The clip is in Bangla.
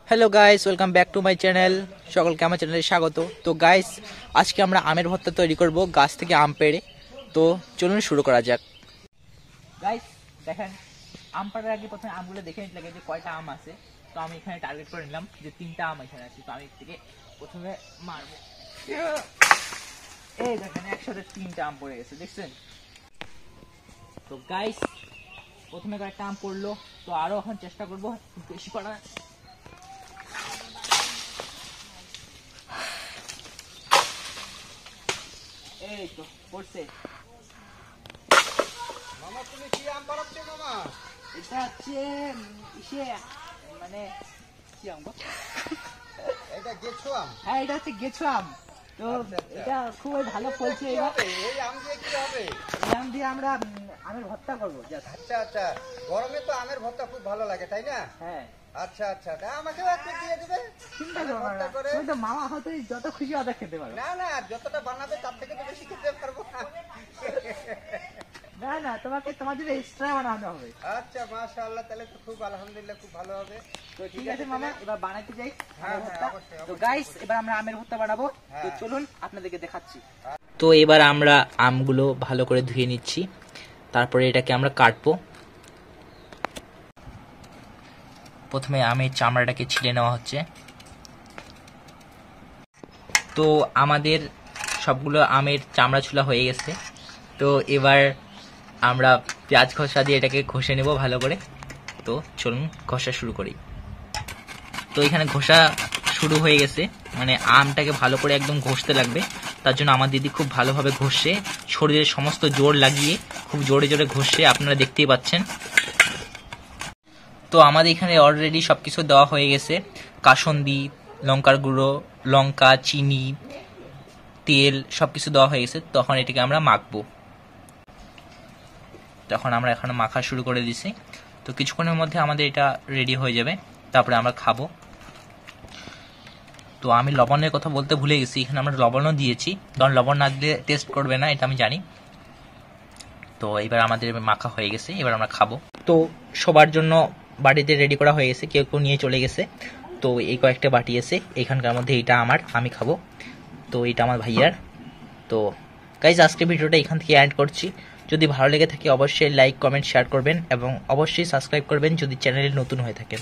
Hello guys, welcome back to my channel. সকলকে আমার চ্যানেলে স্বাগত। তো গাইস, আজকে আমরা আমের ভর্তা তৈরি করব গাছ থেকে আম পেড়ে। তো চলুন শুরু করা যাক। গাইস দেখেন, আম পাড়ার আগে প্রথমে আমগুলো দেখে নিতে লাগে যে কয়টা আম আছে। তো আমি এখানে টার্গেট করে নিলাম যে 3টা আম এখানে আছে। তো আমি থেকে প্রথমে মারবো। এই দেখেন, একসাথে 3টা আম পড়ে গেছে, দেখছেন? তো গাইস, প্রথমে কয়েকটা আম পড়লো, তো আরো এখন চেষ্টা করবো বেশি করার। এই তো পড়ছে। মামা, তুমি কি আম পাড়াচ্ছো মামা? এটা হচ্ছে মানে কি আম? এটা গেছো আম? হ্যাঁ, এটা হচ্ছে গেছো আম। তো এটা খুবই ভালো ফলছে। এই আম দিয়ে কি হবে? এই আম দিয়ে আমরা আমের ভর্তা করবো। আচ্ছা আচ্ছা, গরমে তো আমের ভর্তা খুব ভালো লাগে, তাই না? হ্যাঁ, আচ্ছা আচ্ছা, তা আমাকেও একটু দিয়ে দিবে। চিন্তা করবো না, তুমি তো মামা হয়তো যত খুশি অত খেতে পারো। না না, যতটা বানাবে তার থেকে তো বেশি খেতে পারবো না। না না, তোমার জন্য এক্সট্রা বানানো হবে। আচ্ছা, মাশাআল্লাহ, তাহলে তো খুব আলহামদুলিল্লাহ, খুব ভালো হবে। তো ঠিক আছে মামা, এবার বানাইতে যাই হ্যাঁ, আমের ভর্তা। অবশ্যই, তো অবশ্যই। গাইস, এবার আমরা আমের ভর্তা বানাবো। তো হ্যাঁ। চলুন আপনাদেরকে দেখাচ্ছি। তো এবার আমরা আমগুলো ভালো করে ধুয়ে নিচ্ছি, তারপরে এটাকে আমরা কাটবো। প্রথমে আমের চামড়াটাকে ছিলে নেওয়া হচ্ছে। তো আমাদের সবগুলো আমের চামড়া ছুলা হয়ে গেছে। তো এবার আমরা পেঁয়াজ ঘষা দিয়ে এটাকে ঘষে নেব ভালো করে। তো চলুন ঘষা শুরু করি। তো এখানে ঘষা শুরু হয়ে গেছে, মানে আমটাকে ভালো করে একদম ঘষতে লাগবে। তার জন্য আমার দিদি খুব ভালোভাবে ঘষে, শরীরের সমস্ত জোর লাগিয়ে খুব জোরে জোরে ঘষে, আপনারা দেখতেই পাচ্ছেন। তো আমাদের এখানে অলরেডি সবকিছু দেওয়া হয়ে গেছে। কাসুন্দি, লঙ্কার গুঁড়ো, লঙ্কা, চিনি, তেল সবকিছু দেওয়া হয়ে গেছে। তখন এটাকে আমরা মাখবো। তখন আমরা এখন মাখা শুরু করে দিছি। তো কিছুক্ষণের মধ্যে আমাদের এটা রেডি হয়ে যাবে, তারপরে আমরা খাবো। তো আমি লবণের কথা বলতে ভুলে গেছি, এখানে আমরা লবণও দিয়েছি, কারণ লবণ না দিলে টেস্ট করবে না, এটা আমি জানি। তো এবার আমাদের মাখা হয়ে গেছে, এবার আমরা খাবো। তো সবার জন্য বাড়িতে রেডি করা হয়ে গেছে, কেউ কেউ নিয়ে চলে গেছে। তো এই কয়েকটা বাটি আছে, এখানকার মধ্যে এটা আমার, আমি খাবো। তো এটা আমার ভাইয়ার। তো গাইজ, আজকে ভিডিওটা এখান থেকে এন্ড করছি। যদি ভালো লেগে থাকে অবশ্যই লাইক, কমেন্ট, শেয়ার করবেন এবং অবশ্যই সাবস্ক্রাইব করবেন যদি চ্যানেলে নতুন হয়ে থাকেন।